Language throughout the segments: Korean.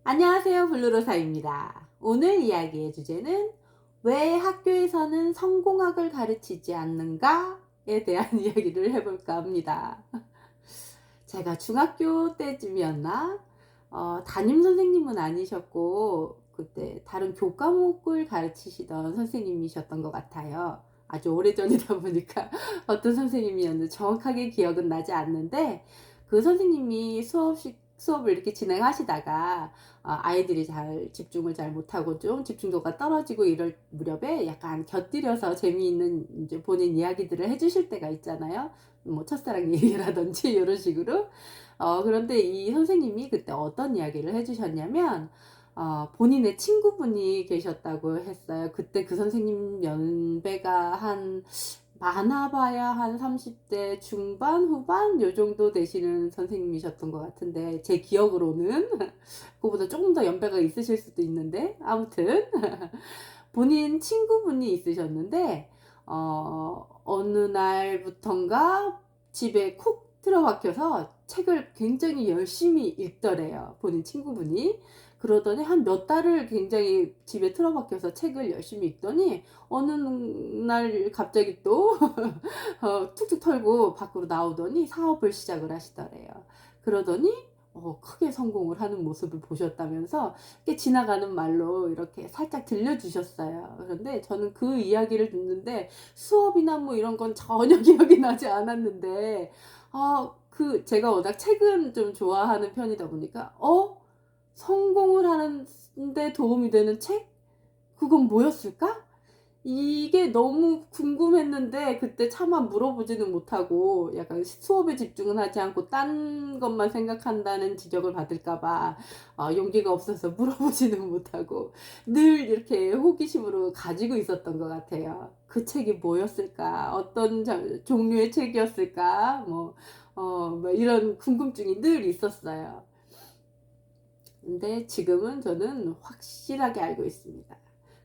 안녕하세요. 블루로사입니다. 오늘 이야기의 주제는 왜 학교에서는 성공학을 가르치지 않는가에 대한 이야기를 해볼까 합니다. 제가 중학교 때쯤이었나? 담임 선생님은 아니셨고, 그때 다른 교과목을 가르치시던 선생님이셨던 것 같아요. 아주 오래전이다 보니까 어떤 선생님이었는지 정확하게 기억은 나지 않는데, 그 선생님이 수업을 이렇게 진행하시다가, 아이들이 잘 집중을 잘 못하고 좀 집중도가 떨어지고 이럴 무렵에 약간 곁들여서 재미있는 이제 본인 이야기들을 해주실 때가 있잖아요. 뭐 첫사랑 얘기라든지 이런 식으로. 그런데 이 선생님이 그때 어떤 이야기를 해주셨냐면, 본인의 친구분이 계셨다고 했어요. 그때 그 선생님 연배가 많아봐야 한 30대 중반, 후반 요 정도 되시는 선생님이셨던 것 같은데, 제 기억으로는 그거보다 조금 더 연배가 있으실 수도 있는데, 아무튼 본인 친구분이 있으셨는데, 어느 날부턴가 집에 콕 틀어박혀서 책을 굉장히 열심히 읽더래요. 본인 친구분이. 그러더니 한 몇 달을 굉장히 집에 틀어박혀서 책을 열심히 읽더니 어느 날 갑자기 또 툭툭 털고 밖으로 나오더니 사업을 시작을 하시더래요. 그러더니 크게 성공을 하는 모습을 보셨다면서 이렇게 지나가는 말로 이렇게 살짝 들려주셨어요. 그런데 저는 그 이야기를 듣는데 수업이나 뭐 이런 건 전혀 기억이 나지 않았는데, 제가 워낙 책은 좀 좋아하는 편이다 보니까, 성공을 하는데 도움이 되는 책? 그건 뭐였을까? 이게 너무 궁금했는데 그때 차마 물어보지는 못하고 약간 수업에 집중은 하지 않고 딴 것만 생각한다는 지적을 받을까 봐 용기가 없어서 물어보지는 못하고 늘 이렇게 호기심으로 가지고 있었던 것 같아요. 그 책이 뭐였을까? 어떤 종류의 책이었을까? 뭐 이런 궁금증이 늘 있었어요. 근데 지금은 저는 확실하게 알고 있습니다.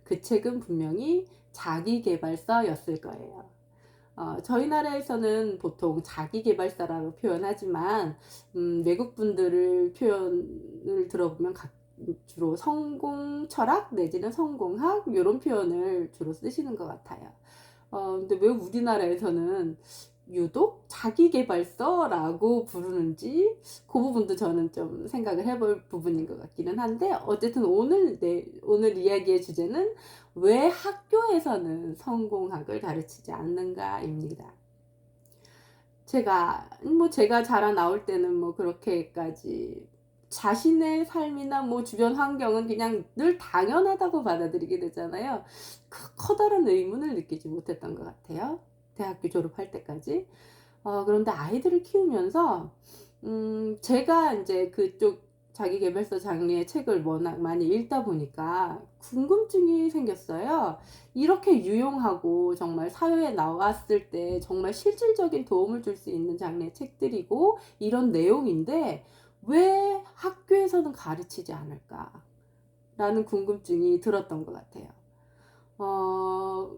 그 책은 분명히 자기계발서였을 거예요. 저희 나라에서는 보통 자기계발서라고 표현하지만, 외국 분들을 표현을 들어보면 주로 성공 철학 내지는 성공학 이런 표현을 주로 쓰시는 것 같아요. 근데 왜 우리나라에서는 유독 자기계발서라고 부르는지 그 부분도 저는 좀 생각을 해볼 부분인 것 같기는 한데, 어쨌든 오늘 이야기의 주제는 왜 학교에서는 성공학을 가르치지 않는가입니다. 제가 자라 나올 때는 뭐 그렇게까지 자신의 삶이나 뭐 주변 환경은 그냥 늘 당연하다고 받아들이게 되잖아요. 커다란 의문을 느끼지 못했던 것 같아요. 대학교 졸업할 때까지. 그런데 아이들을 키우면서, 제가 이제 그쪽 자기계발서 장르의 책을 워낙 많이 읽다 보니까 궁금증이 생겼어요. 이렇게 유용하고 정말 사회에 나왔을 때 정말 실질적인 도움을 줄 수 있는 장르의 책들이고 이런 내용인데 왜 학교에서는 가르치지 않을까? 라는 궁금증이 들었던 것 같아요. 어,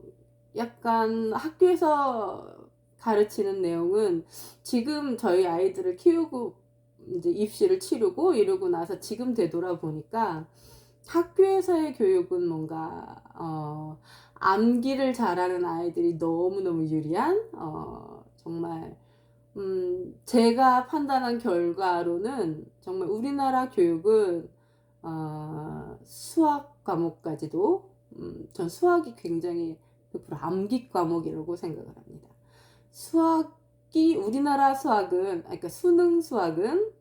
약간 학교에서 가르치는 내용은 지금 저희 아이들을 키우고 이제 입시를 치르고 이러고 나서 지금 되돌아보니까 학교에서의 교육은 뭔가 암기를 잘하는 아이들이 너무너무 유리한, 정말 제가 판단한 결과로는 정말 우리나라 교육은 수학 과목까지도, 전 수학이 굉장히 100% 암기 과목이라고 생각을 합니다. 우리나라 수학은, 그러니까 수능 수학은,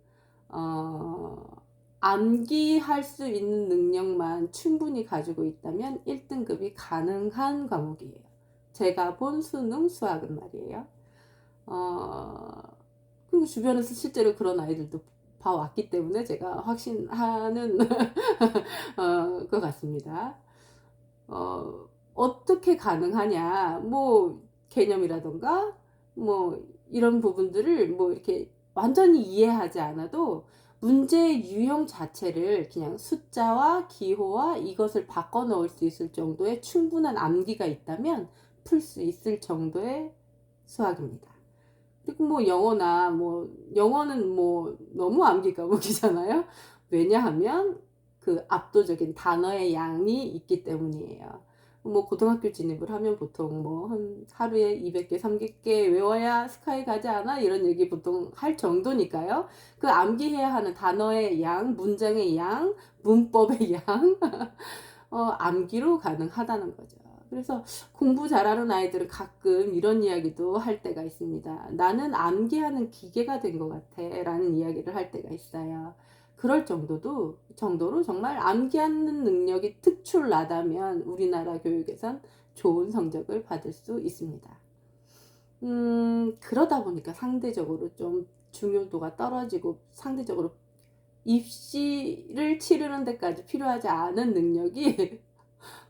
암기할 수 있는 능력만 충분히 가지고 있다면 1등급이 가능한 과목이에요. 제가 본 수능 수학은 말이에요. 그리고 주변에서 실제로 그런 아이들도 봐왔기 때문에 제가 확신하는 것 같습니다. 어떻게 가능하냐, 뭐 개념이라던가 뭐 이런 부분들을 뭐 이렇게 완전히 이해하지 않아도 문제의 유형 자체를 그냥 숫자와 기호와 이것을 바꿔 넣을 수 있을 정도의 충분한 암기가 있다면 풀 수 있을 정도의 수학입니다. 그리고 뭐 영어는 뭐 너무 암기 과목이잖아요. 왜냐하면 그 압도적인 단어의 양이 있기 때문이에요. 뭐 고등학교 진입을 하면 보통 뭐 한 하루에 200개, 300개 외워야 스카이 가지 않아? 이런 얘기 보통 할 정도니까요. 그 암기해야 하는 단어의 양, 문장의 양, 문법의 양, 암기로 가능하다는 거죠. 그래서 공부 잘하는 아이들은 가끔 이런 이야기도 할 때가 있습니다. 나는 암기하는 기계가 된 것 같아 라는 이야기를 할 때가 있어요. 그럴 정도로 정말 암기하는 능력이 특출나다면 우리나라 교육에선 좋은 성적을 받을 수 있습니다. 그러다 보니까 상대적으로 좀 중요도가 떨어지고 상대적으로 입시를 치르는 데까지 필요하지 않은 능력이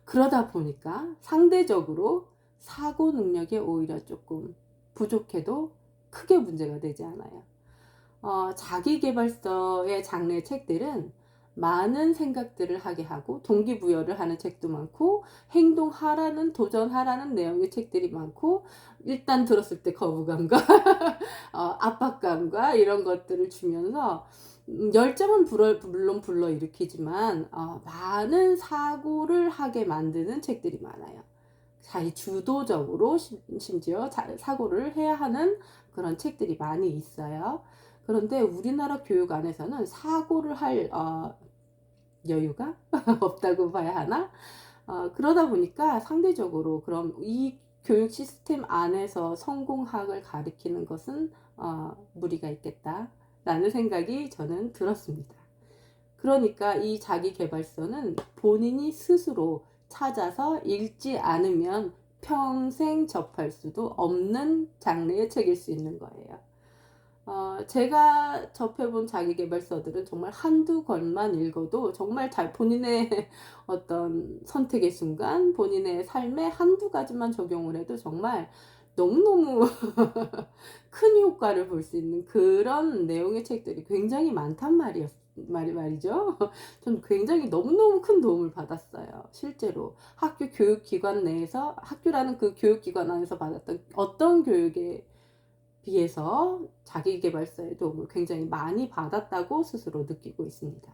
그러다 보니까 상대적으로 사고 능력이 오히려 조금 부족해도 크게 문제가 되지 않아요. 자기계발서의 장르의 책들은 많은 생각들을 하게 하고 동기부여를 하는 책도 많고 행동하라는 도전하라는 내용의 책들이 많고 일단 들었을 때 거부감과 압박감과 이런 것들을 주면서 열정은 물론 불러일으키지만 많은 사고를 하게 만드는 책들이 많아요. 자기 주도적으로 심지어 사고를 해야 하는 그런 책들이 많이 있어요. 그런데 우리나라 교육 안에서는 사고를 할 여유가 없다고 봐야 하나? 그러다 보니까 상대적으로 그럼 이 교육 시스템 안에서 성공학을 가리키는 것은 무리가 있겠다라는 생각이 저는 들었습니다. 그러니까 이 자기계발서는 본인이 스스로 찾아서 읽지 않으면 평생 접할 수도 없는 장르의 책일 수 있는 거예요. 제가 접해본 자기계발서들은 정말 한두 권만 읽어도 정말 본인의 어떤 선택의 순간, 본인의 삶에 한두 가지만 적용을 해도 정말 너무너무 큰 효과를 볼 수 있는 그런 내용의 책들이 굉장히 많단 말이죠. 전 굉장히 너무너무 큰 도움을 받았어요. 실제로 학교 교육기관 내에서 학교라는 그 교육기관 안에서 받았던 어떤 교육에 비해서 자기계발서의 도움을 굉장히 많이 받았다고 스스로 느끼고 있습니다.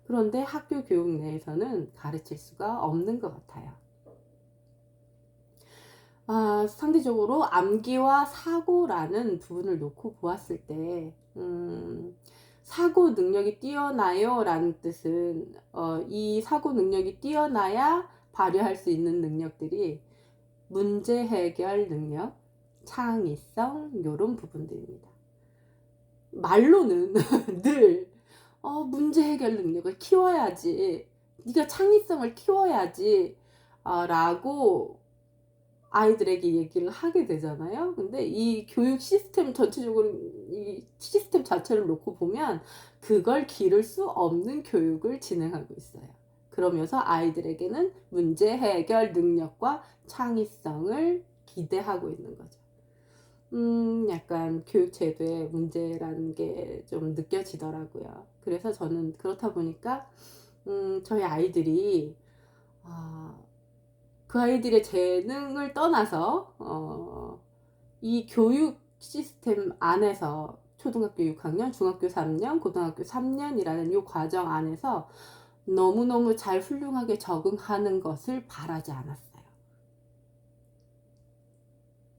그런데 학교 교육 내에서는 가르칠 수가 없는 것 같아요. 상대적으로 암기와 사고라는 부분을 놓고 보았을 때 사고 능력이 뛰어나요 라는 뜻은 이 사고 능력이 뛰어나야 발휘할 수 있는 능력들이 문제 해결 능력, 창의성 이런 부분들입니다. 말로는 늘 문제 해결 능력을 키워야지, 네가 창의성을 키워야지 라고 아이들에게 얘기를 하게 되잖아요. 근데 이 교육 시스템 전체적으로 이 시스템 자체를 놓고 보면 그걸 기를 수 없는 교육을 진행하고 있어요. 그러면서 아이들에게는 문제 해결 능력과 창의성을 기대하고 있는 거죠. 약간 교육 제도의 문제라는 게 좀 느껴지더라고요. 그래서 저는 그렇다 보니까 저희 아이들이 그 아이들의 재능을 떠나서 이 교육 시스템 안에서 초등학교 6학년, 중학교 3년, 고등학교 3년이라는 이 과정 안에서 너무너무 잘 훌륭하게 적응하는 것을 바라지 않았어요.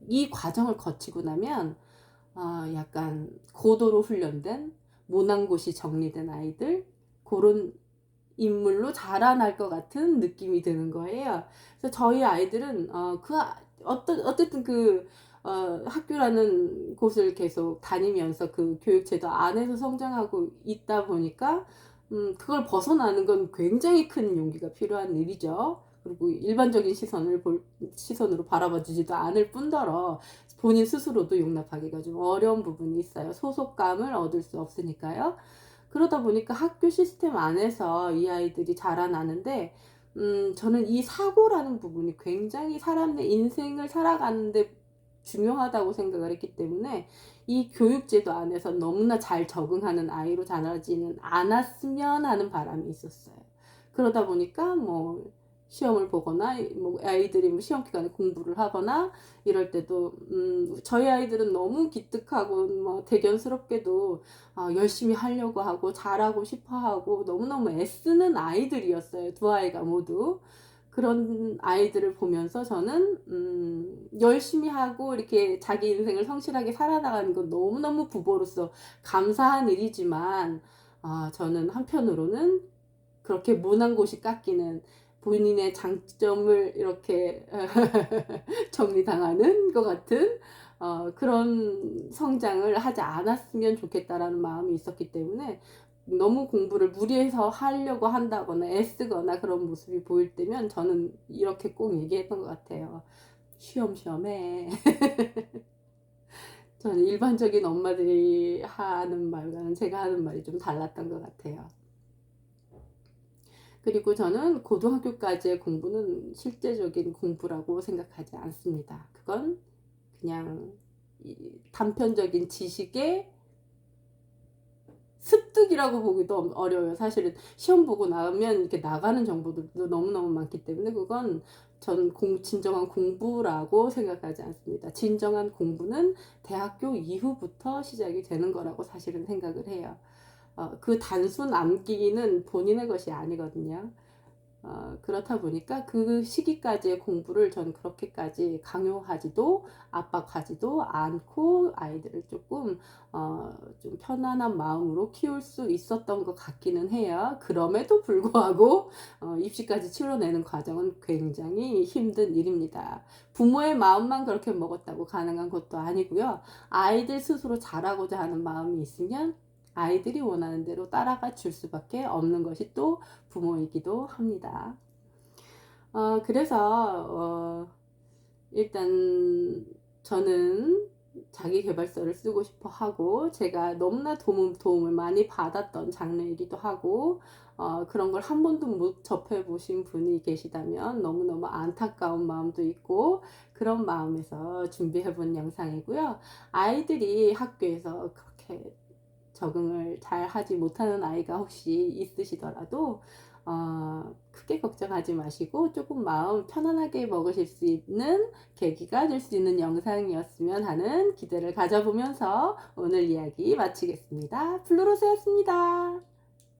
이 과정을 거치고 나면 약간 고도로 훈련된 모난곳이 정리된 아이들 그런 인물로 자라날 것 같은 느낌이 드는 거예요. 그래서 저희 아이들은 어쨌든 학교라는 곳을 계속 다니면서 그 교육제도 안에서 성장하고 있다 보니까 그걸 벗어나는 건 굉장히 큰 용기가 필요한 일이죠. 그리고 일반적인 시선으로 바라봐 주지도 않을 뿐더러 본인 스스로도 용납하기가 좀 어려운 부분이 있어요. 소속감을 얻을 수 없으니까요. 그러다 보니까 학교 시스템 안에서 이 아이들이 자라나는데 저는 이 사고라는 부분이 굉장히 사람의 인생을 살아가는데 중요하다고 생각을 했기 때문에 이 교육제도 안에서 너무나 잘 적응하는 아이로 자라지는 않았으면 하는 바람이 있었어요. 그러다 보니까 뭐 시험을 보거나 뭐 아이들이 뭐 시험 기간에 공부를 하거나 이럴 때도 저희 아이들은 너무 기특하고 뭐 대견스럽게도 열심히 하려고 하고 잘하고 싶어 하고 너무너무 애쓰는 아이들이었어요. 두 아이가 모두. 그런 아이들을 보면서 저는 열심히 하고 이렇게 자기 인생을 성실하게 살아나가는 건 너무너무 부모로서 감사한 일이지만 저는 한편으로는 그렇게 모난 곳이 깎이는 본인의 장점을 이렇게 정리당하는 것 같은 그런 성장을 하지 않았으면 좋겠다라는 마음이 있었기 때문에 너무 공부를 무리해서 하려고 한다거나 애쓰거나 그런 모습이 보일 때면 저는 이렇게 꼭 얘기했던 것 같아요. 쉬엄쉬엄해. 저는 일반적인 엄마들이 하는 말과는 제가 하는 말이 좀 달랐던 것 같아요. 그리고 저는 고등학교까지의 공부는 실제적인 공부라고 생각하지 않습니다. 그건 그냥 단편적인 지식의 습득이라고 보기도 어려워요. 사실은 시험 보고 나면 이렇게 나가는 정보들도 너무너무 많기 때문에 그건 전 진정한 공부라고 생각하지 않습니다. 진정한 공부는 대학교 이후부터 시작이 되는 거라고 사실은 생각을 해요. 그 단순 암기는 본인의 것이 아니거든요. 그렇다 보니까 그 시기까지의 공부를 전 그렇게까지 강요하지도 압박하지도 않고 아이들을 조금 좀 편안한 마음으로 키울 수 있었던 것 같기는 해요. 그럼에도 불구하고 입시까지 치러내는 과정은 굉장히 힘든 일입니다. 부모의 마음만 그렇게 먹었다고 가능한 것도 아니고요. 아이들 스스로 잘하고자 하는 마음이 있으면 아이들이 원하는 대로 따라가 줄 수밖에 없는 것이 또 부모이기도 합니다. 그래서 일단 저는 자기계발서를 쓰고 싶어 하고 제가 너무나 도움을 많이 받았던 장르이기도 하고 그런 걸 한 번도 못 접해 보신 분이 계시다면 너무너무 안타까운 마음도 있고 그런 마음에서 준비해 본 영상이고요. 아이들이 학교에서 그렇게 적응을 잘 하지 못하는 아이가 혹시 있으시더라도 크게 걱정하지 마시고 조금 마음 편안하게 먹으실 수 있는 계기가 될 수 있는 영상이었으면 하는 기대를 가져보면서 오늘 이야기 마치겠습니다. 플루로스였습니다.